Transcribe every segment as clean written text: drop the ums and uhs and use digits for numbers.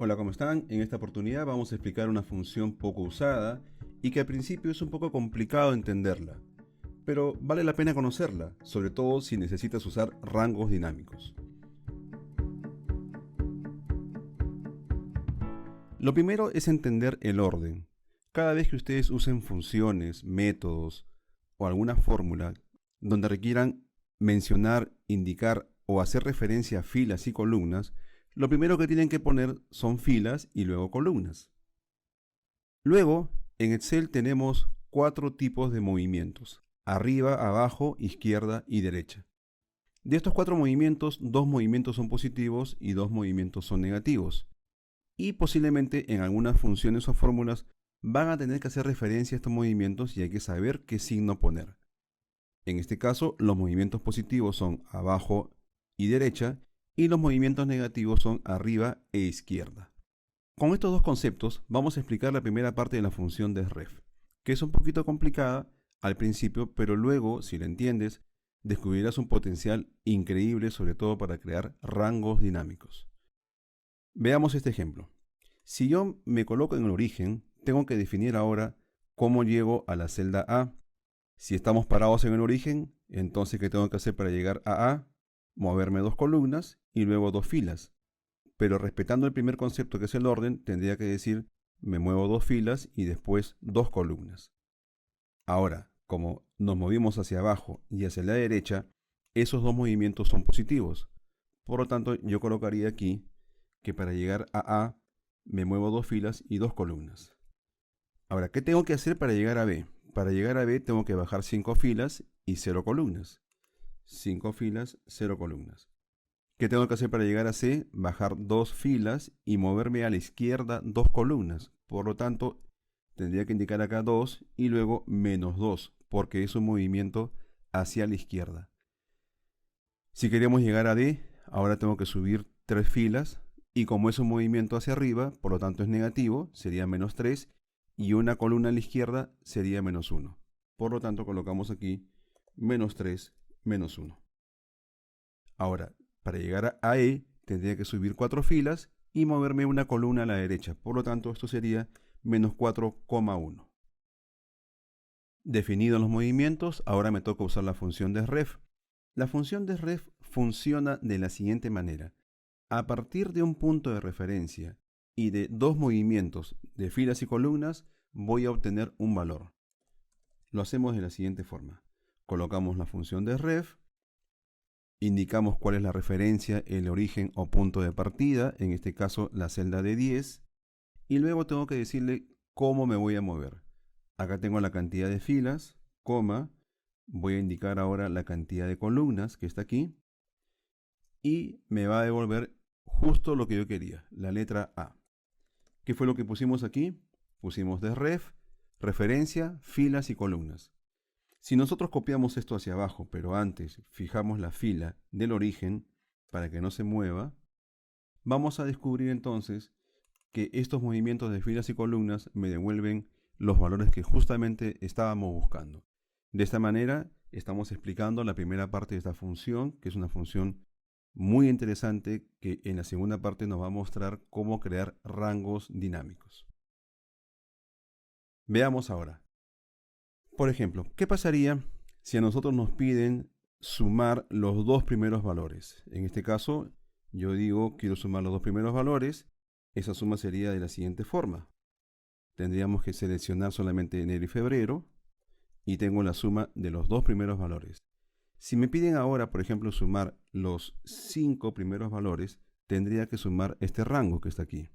Hola, ¿cómo están? En esta oportunidad vamos a explicar una función poco usada y que al principio es un poco complicado entenderla, pero vale la pena conocerla, sobre todo si necesitas usar rangos dinámicos. Lo primero es entender el orden. Cada vez que ustedes usen funciones, métodos o alguna fórmula donde requieran mencionar, indicar o hacer referencia a filas y columnas, lo primero que tienen que poner son filas y luego columnas. Luego, en Excel tenemos 4 tipos de movimientos: arriba, abajo, izquierda y derecha. De estos 4 movimientos, 2 movimientos son positivos y 2 movimientos son negativos. Y posiblemente en algunas funciones o fórmulas van a tener que hacer referencia a estos movimientos y hay que saber qué signo poner. En este caso, los movimientos positivos son abajo y derecha y los movimientos negativos son arriba e izquierda. Con estos dos conceptos vamos a explicar la primera parte de la función de ref, que es un poquito complicada al principio, pero luego, si la entiendes, descubrirás un potencial increíble, sobre todo para crear rangos dinámicos. Veamos este ejemplo. Si yo me coloco en el origen, tengo que definir ahora cómo llego a la celda A. Si estamos parados en el origen, entonces ¿qué tengo que hacer para llegar a A? Moverme 2 columnas y luego 2 filas. Pero respetando el primer concepto, que es el orden, tendría que decir me muevo 2 filas y después 2 columnas. Ahora, como nos movimos hacia abajo y hacia la derecha, esos 2 movimientos son positivos. Por lo tanto, yo colocaría aquí que para llegar a me muevo 2 filas y 2 columnas. Ahora, ¿qué tengo que hacer para llegar a B? Para llegar a B tengo que bajar 5 filas y 0 columnas. 5 filas, 0 columnas. ¿Qué tengo que hacer para llegar a C? Bajar 2 filas y moverme a la izquierda 2 columnas. Por lo tanto, tendría que indicar acá 2 y luego -2, porque es un movimiento hacia la izquierda. Si queremos llegar a D, ahora tengo que subir 3 filas y como es un movimiento hacia arriba, por lo tanto es negativo, sería -3 y una columna a la izquierda sería -1. Por lo tanto, colocamos aquí -3, -1. Ahora, para llegar a E, tendría que subir 4 filas y moverme una columna a la derecha. Por lo tanto, esto sería -4,1. Definidos los movimientos, ahora me toca usar la función de ref. La función de ref funciona de la siguiente manera. A partir de un punto de referencia y de 2 movimientos de filas y columnas, voy a obtener un valor. Lo hacemos de la siguiente forma. Colocamos la función de ref, indicamos cuál es la referencia, el origen o punto de partida, en este caso la celda de 10, y luego tengo que decirle cómo me voy a mover. Acá tengo la cantidad de filas, coma, voy a indicar ahora la cantidad de columnas que está aquí, y me va a devolver justo lo que yo quería, la letra A. ¿Qué fue lo que pusimos aquí? Pusimos de ref, referencia, filas y columnas. Si nosotros copiamos esto hacia abajo, pero antes fijamos la fila del origen para que no se mueva, vamos a descubrir entonces que estos movimientos de filas y columnas me devuelven los valores que justamente estábamos buscando. De esta manera estamos explicando la primera parte de esta función, que es una función muy interesante que en la segunda parte nos va a mostrar cómo crear rangos dinámicos. Veamos ahora. Por ejemplo, ¿qué pasaría si a nosotros nos piden sumar los 2 primeros valores? En este caso, yo digo quiero sumar los 2 primeros valores. Esa suma sería de la siguiente forma. Tendríamos que seleccionar solamente enero y febrero y tengo la suma de los 2 primeros valores. Si me piden ahora, por ejemplo, sumar los 5 primeros valores, tendría que sumar este rango que está aquí,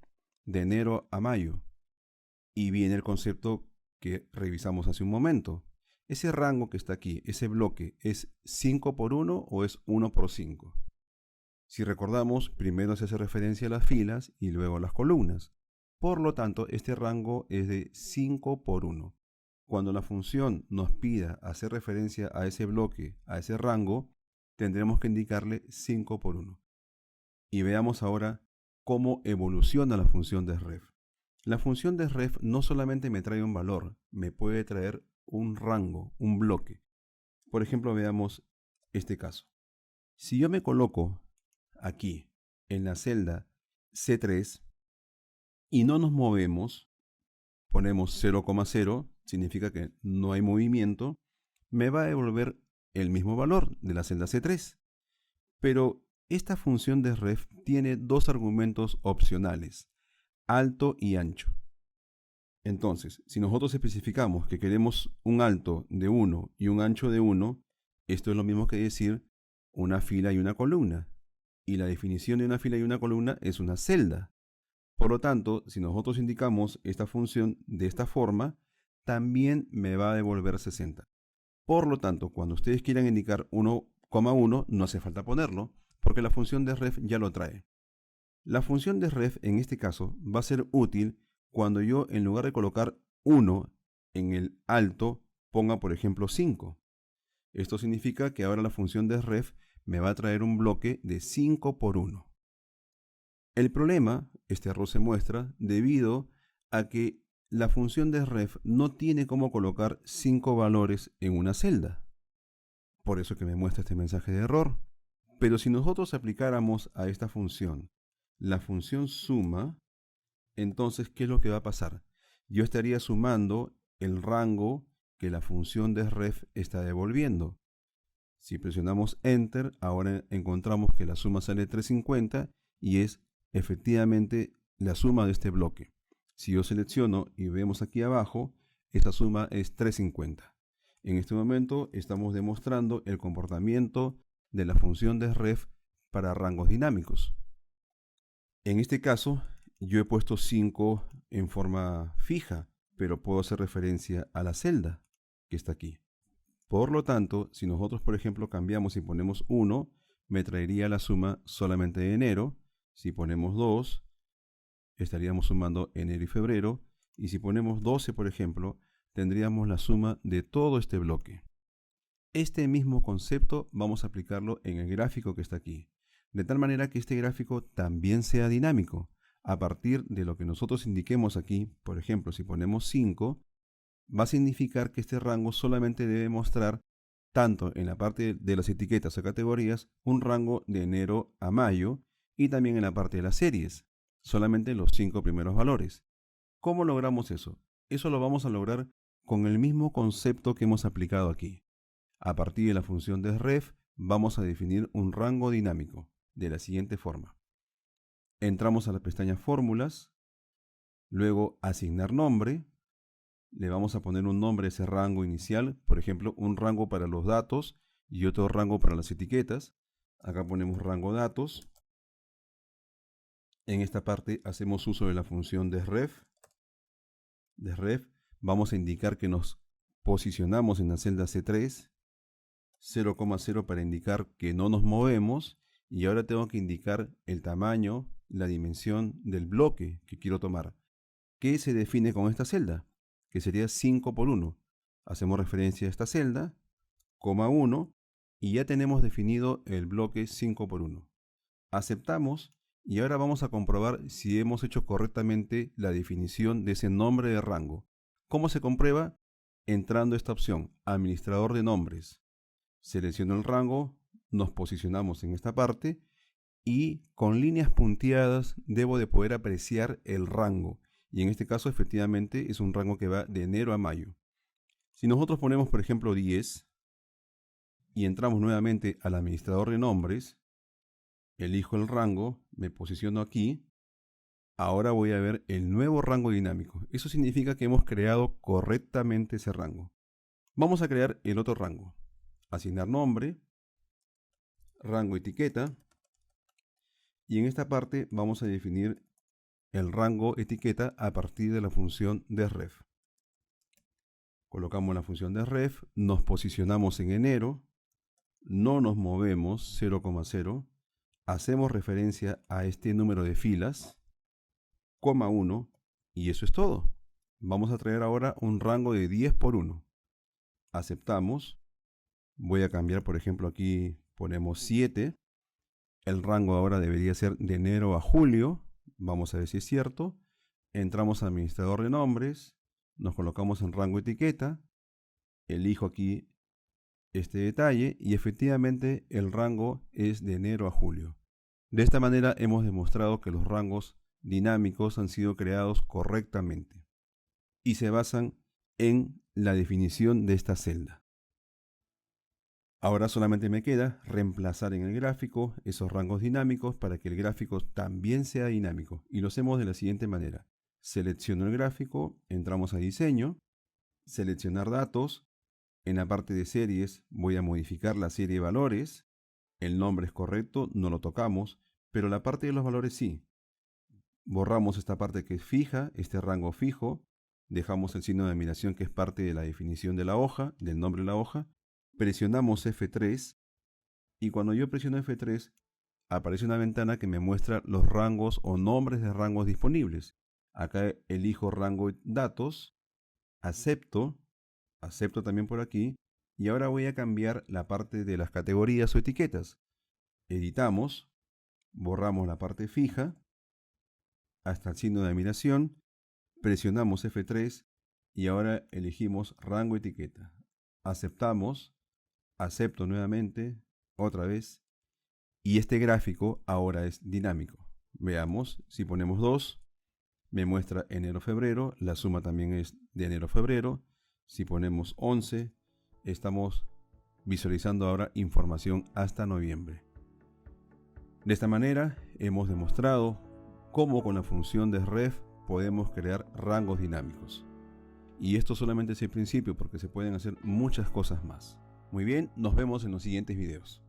de enero a mayo. Y viene el concepto que revisamos hace un momento. Ese rango que está aquí, ese bloque, ¿es 5 por 1 o es 1 por 5? Si recordamos, primero se hace referencia a las filas y luego a las columnas. Por lo tanto, este rango es de 5 por 1. Cuando la función nos pida hacer referencia a ese bloque, a ese rango, tendremos que indicarle 5 por 1. Y veamos ahora cómo evoluciona la función de ref. La función de ref no solamente me trae un valor, me puede traer un rango, un bloque. Por ejemplo, veamos este caso. Si yo me coloco aquí en la celda C3, y no nos movemos, ponemos 0,0, significa que no hay movimiento, me va a devolver el mismo valor de la celda C3. Pero esta función de ref tiene dos argumentos opcionales, alto y ancho. Entonces, si nosotros especificamos que queremos un alto de 1 y un ancho de 1, esto es lo mismo que decir una fila y una columna. Y la definición de una fila y una columna es una celda. Por lo tanto, si nosotros indicamos esta función de esta forma, también me va a devolver 60. Por lo tanto, cuando ustedes quieran indicar 1,1, no hace falta ponerlo, porque la función de ref ya lo trae. La función de ref en este caso va a ser útil cuando yo, en lugar de colocar 1 en el alto, ponga por ejemplo 5. Esto significa que ahora la función de ref me va a traer un bloque de 5 por 1. El problema, este error se muestra debido a que la función de ref no tiene cómo colocar 5 valores en una celda. Por eso que me muestra este mensaje de error. Pero si nosotros aplicáramos a esta función la función suma, entonces, ¿qué es lo que va a pasar? Yo estaría sumando el rango que la función de ref está devolviendo. Si presionamos Enter, ahora encontramos que la suma sale 350 y es efectivamente la suma de este bloque. Si yo selecciono y vemos aquí abajo, esta suma es 350. En este momento estamos demostrando el comportamiento de la función de ref para rangos dinámicos. En este caso, yo he puesto 5 en forma fija, pero puedo hacer referencia a la celda que está aquí. Por lo tanto, si nosotros, por ejemplo, cambiamos y ponemos 1, me traería la suma solamente de enero. Si ponemos 2, estaríamos sumando enero y febrero. Y si ponemos 12, por ejemplo, tendríamos la suma de todo este bloque. Este mismo concepto vamos a aplicarlo en el gráfico que está aquí, de tal manera que este gráfico también sea dinámico. A partir de lo que nosotros indiquemos aquí, por ejemplo, si ponemos 5, va a significar que este rango solamente debe mostrar, tanto en la parte de las etiquetas o categorías, un rango de enero a mayo, y también en la parte de las series, solamente los 5 primeros valores. ¿Cómo logramos eso? Eso lo vamos a lograr con el mismo concepto que hemos aplicado aquí. A partir de la función de ref, vamos a definir un rango dinámico de la siguiente forma. Entramos a la pestaña Fórmulas, luego Asignar nombre, le vamos a poner un nombre a ese rango inicial, por ejemplo, un rango para los datos y otro rango para las etiquetas. Acá ponemos rango datos. En esta parte hacemos uso de la función de ref. Vamos a indicar que nos posicionamos en la celda C3, 0,0 para indicar que no nos movemos, y ahora tengo que indicar el tamaño, la dimensión del bloque que quiero tomar. ¿Qué se define con esta celda? Que sería 5 por 1. Hacemos referencia a esta celda, coma 1, y ya tenemos definido el bloque 5 por 1. Aceptamos, y ahora vamos a comprobar si hemos hecho correctamente la definición de ese nombre de rango. ¿Cómo se comprueba? Entrando a esta opción, Administrador de nombres. Selecciono el rango, nos posicionamos en esta parte, y con líneas punteadas debo de poder apreciar el rango. Y en este caso efectivamente es un rango que va de enero a mayo. Si nosotros ponemos por ejemplo 10 y entramos nuevamente al administrador de nombres, elijo el rango, me posiciono aquí, ahora voy a ver el nuevo rango dinámico. Eso significa que hemos creado correctamente ese rango. Vamos a crear el otro rango. Asignar nombre, rango etiqueta, y en esta parte vamos a definir el rango etiqueta a partir de la función de ref. Colocamos la función de ref, nos posicionamos en enero, no nos movemos 0,0, hacemos referencia a este número de filas, coma 1, y eso es todo. Vamos a traer ahora un rango de 10 por 1. Aceptamos. Voy a cambiar, por ejemplo, aquí ponemos 7. El rango ahora debería ser de enero a julio. Vamos a ver si es cierto. Entramos a administrador de nombres, nos colocamos en rango etiqueta, elijo aquí este detalle y efectivamente el rango es de enero a julio. De esta manera hemos demostrado que los rangos dinámicos han sido creados correctamente y se basan en la definición de esta celda. Ahora solamente me queda reemplazar en el gráfico esos rangos dinámicos para que el gráfico también sea dinámico, y lo hacemos de la siguiente manera. Selecciono el gráfico, entramos a diseño, seleccionar datos, en la parte de series voy a modificar la serie de valores, el nombre es correcto, no lo tocamos, pero la parte de los valores sí. Borramos esta parte que es fija, este rango fijo, dejamos el signo de admiración que es parte de la definición de la hoja, del nombre de la hoja, presionamos F3 y cuando yo presiono F3 aparece una ventana que me muestra los rangos o nombres de rangos disponibles. Acá elijo rango datos, acepto también por aquí, y ahora voy a cambiar la parte de las categorías o etiquetas. Editamos, borramos la parte fija, hasta el signo de admiración, presionamos F3 y ahora elegimos rango etiqueta. Aceptamos, acepto nuevamente, otra vez, y este gráfico ahora es dinámico. Veamos, si ponemos 2, me muestra enero-febrero, la suma también es de enero-febrero. Si ponemos 11, estamos visualizando ahora información hasta noviembre. De esta manera hemos demostrado cómo con la función de ref podemos crear rangos dinámicos. Y esto solamente es el principio porque se pueden hacer muchas cosas más. Muy bien, nos vemos en los siguientes videos.